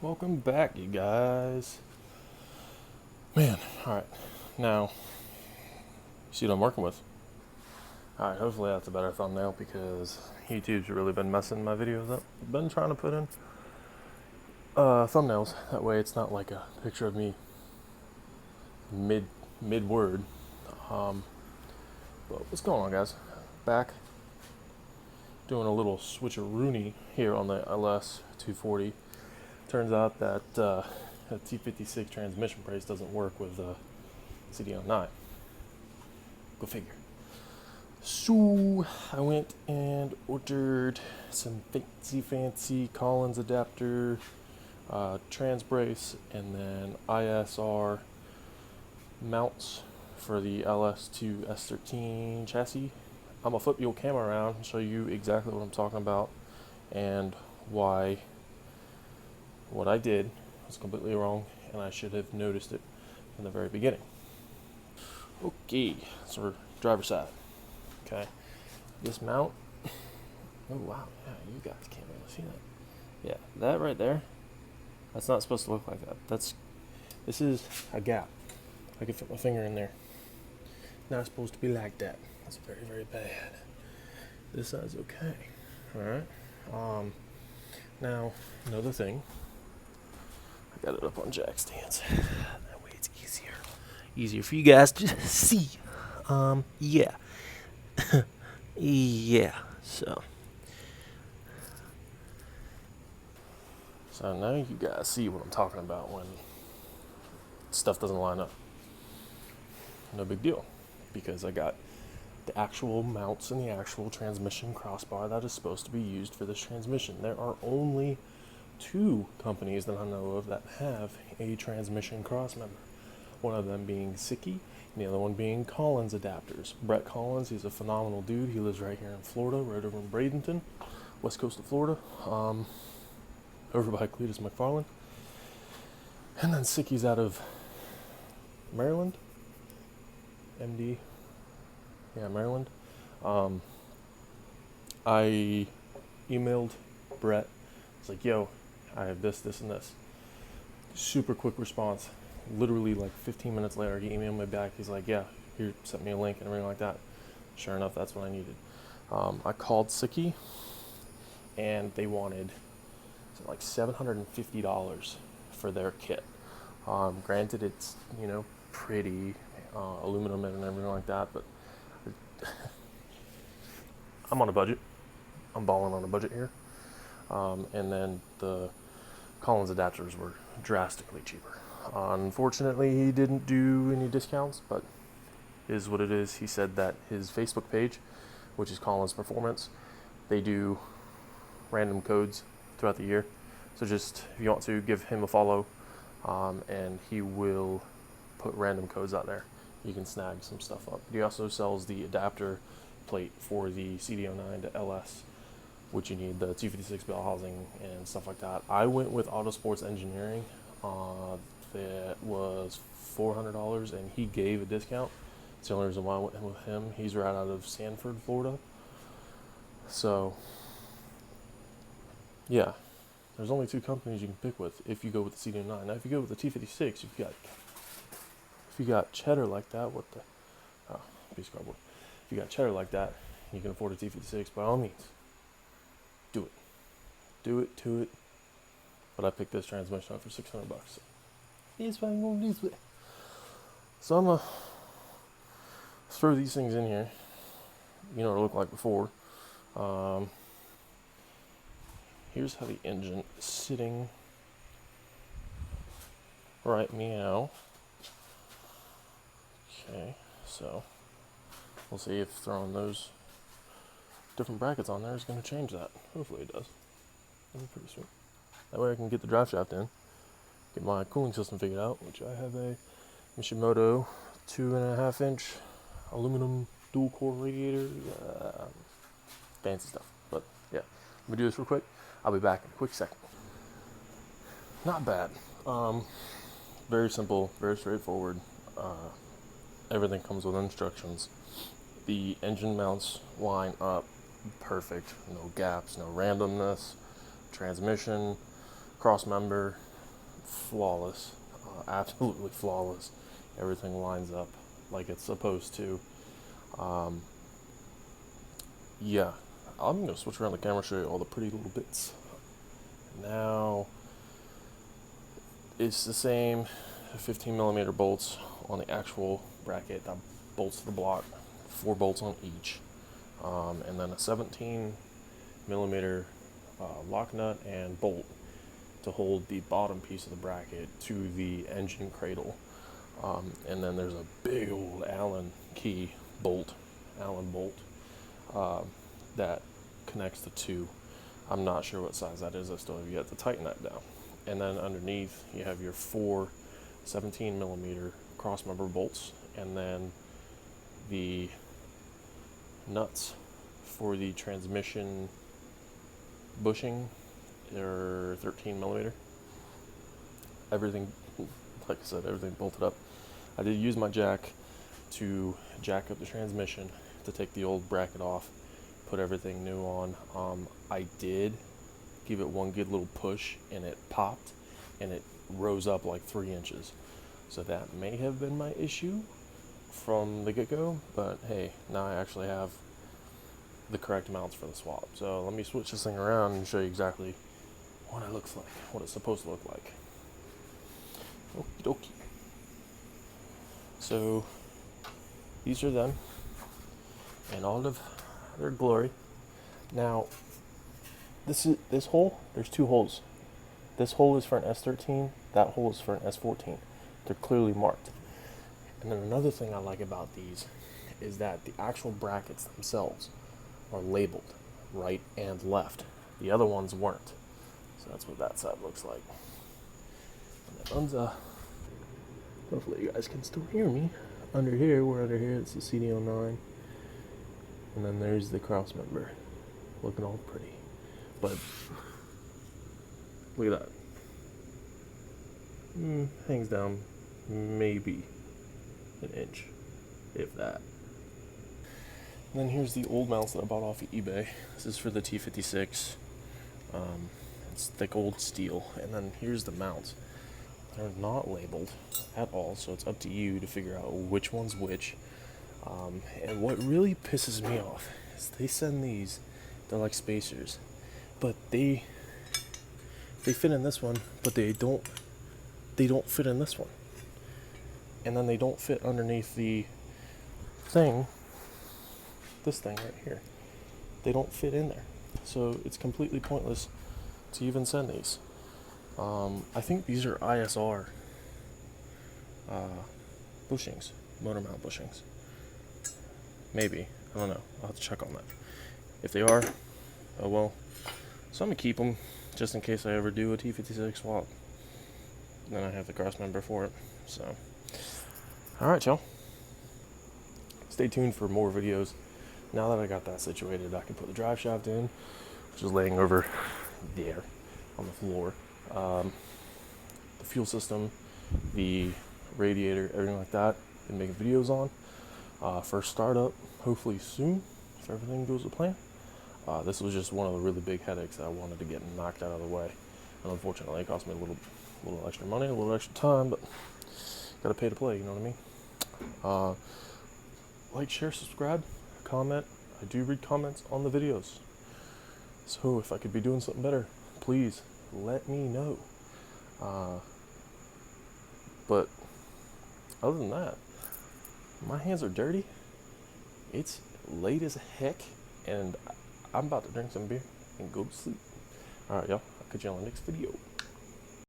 Welcome back, you guys. Man, alright. Now, see what I'm working with. Alright, hopefully that's a better thumbnail because YouTube's really been messing my videos up. I've been trying to put in thumbnails. That way it's not like a picture of me mid-word. But what's going on, guys? Back doing a little switcheroony here on the LS240. Turns out that a T56 transmission brace doesn't work with CD09. Go figure. So I went and ordered some fancy Collins adapter, trans brace, and then ISR mounts for the LS2 s13 chassis. I'm gonna flip your camera around and show you exactly what I'm talking about and why what I did was completely wrong and I should have noticed it in the very beginning. Okay, so we're driver's side. Okay, this mount, oh wow, yeah, you guys can't really see that. Yeah, that right there, that's not supposed to look like that. This is a gap. I can fit my finger in there. Not supposed to be like that. That's very, very bad. This side's okay. Alright. Now, another thing. I got it up on jack stands. That way it's easier. Easier for you guys to see. Yeah. Yeah. So now you guys see what I'm talking about when stuff doesn't line up. No big deal. Because I got the actual mounts and the actual transmission crossbar that is supposed to be used for this transmission. There are only 2 companies that I know of that have a transmission crossmember. One of them being Sicky, and the other one being Collins Adapters. Brett Collins, he's a phenomenal dude. He lives right here in Florida, right over in Bradenton, west coast of Florida, over by Cletus McFarland. And then Sicky's out of Maryland, MD. Yeah, Maryland. I emailed Brett. It's like, yo, I have this, and this. Super quick response. Literally like 15 minutes later, he emailed me back. He's like, yeah, here, sent me a link and everything like that. Sure enough, that's what I needed. I called Sicky, and they wanted like $750 for their kit. Granted, it's, pretty aluminum and everything like that, but I'm on a budget. I'm balling on a budget here. And then the Collins adapters were drastically cheaper. Unfortunately, he didn't do any discounts, but is what it is. He said that his Facebook page, which is Collins Performance, they do random codes throughout the year. So just, if you want to, give him a follow, and he will put random codes out there. You can snag some stuff up. He also sells the adapter plate for the CD09 to LS, which you need, the 256 bell housing and stuff like that. I went with Autosports Engineering. That was $400, and he gave a discount. It's the only reason why I went with him. He's right out of Sanford, Florida. So, yeah, there's only 2 companies you can pick with if you go with the CD09. Now, if you go with the T56, if you got cheddar like that, piece of cardboard. If you got cheddar like that, you can afford a T56. By all means, do it. But I picked this transmission up for $600. That's what I'm gonna do. So I'm gonna throw these things in here. You know what it looked like before. Here's how the engine is sitting right meow. Okay, so we'll see if throwing those different brackets on there is going to change that. Hopefully it does. That'd be pretty sweet. That way I can get the drive shaft in, get my cooling system figured out, which I have a Mishimoto 2.5-inch aluminum dual core radiator. Fancy stuff. But yeah, let me do this real quick. I'll be back in a quick second. Not bad. Very simple, very straightforward. Everything comes with instructions. The engine mounts line up perfect. No gaps, no randomness. Transmission, cross member, flawless, absolutely flawless. Everything lines up like it's supposed to. Um, yeah, I'm gonna switch around the camera, show you all the pretty little bits. Now, it's the same 15 millimeter bolts on the actual bracket that bolts to the block, 4 bolts on each, and then a 17 millimeter lock nut and bolt to hold the bottom piece of the bracket to the engine cradle. And then there's a big old Allen bolt, that connects the two. I'm not sure what size that is. I still have yet to tighten that down. And then underneath you have your 4 17 millimeter cross member bolts, and then the nuts for the transmission bushing are 13 millimeter. Everything, like I said, everything bolted up. I did use my jack to jack up the transmission to take the old bracket off, put everything new on. I did give it one good little push and it popped and it rose up like 3 inches. So that may have been my issue from the get-go, but hey, now I actually have the correct mounts for the swap. So let me switch this thing around and show you exactly what it looks like, what it's supposed to look like. Okie dokie. So these are them in all of their glory. Now, this hole, there's 2 holes. This hole is for an S13, that hole is for an S14. They're clearly marked. And then another thing I like about these is that the actual brackets themselves are labeled right and left. The other ones weren't. So that's what that side looks like. And that runs hopefully you guys can still hear me. Under here, it's the CD09. And then there's the cross member, looking all pretty. But look at that. Hangs down maybe an inch, if that. And then here's the old mounts that I bought off of eBay. This is for the T56. It's thick old steel. And then here's the mounts. They're not labeled at all, so it's up to you to figure out which one's which. And what really pisses me off is they send these, they're like spacers, but they fit in this one, but they don't fit in this one. And then they don't fit underneath the thing, this thing right here. They don't fit in there. So it's completely pointless to even send these. I think these are ISR bushings, motor mount bushings. Maybe, I don't know, I'll have to check on that. If they are, oh well. So I'm gonna keep them just in case I ever do a T56 swap. Then I have the cross member for it. So, alright y'all, stay tuned for more videos. Now that I got that situated, I can put the drive shaft in, which is laying over there on the floor. The fuel system, the radiator, everything like that, been making videos on. First startup, hopefully soon, if everything goes to plan. This was just one of the really big headaches that I wanted to get knocked out of the way. And unfortunately, it cost me a little extra money, a little extra time, but gotta pay to play, you know what I mean? Like, share, subscribe, comment. I do read comments on the videos. So if I could be doing something better, please let me know. But other than that, my hands are dirty. It's late as heck, and I'm about to drink some beer and go to sleep. Alright, y'all. I'll catch you on the next video.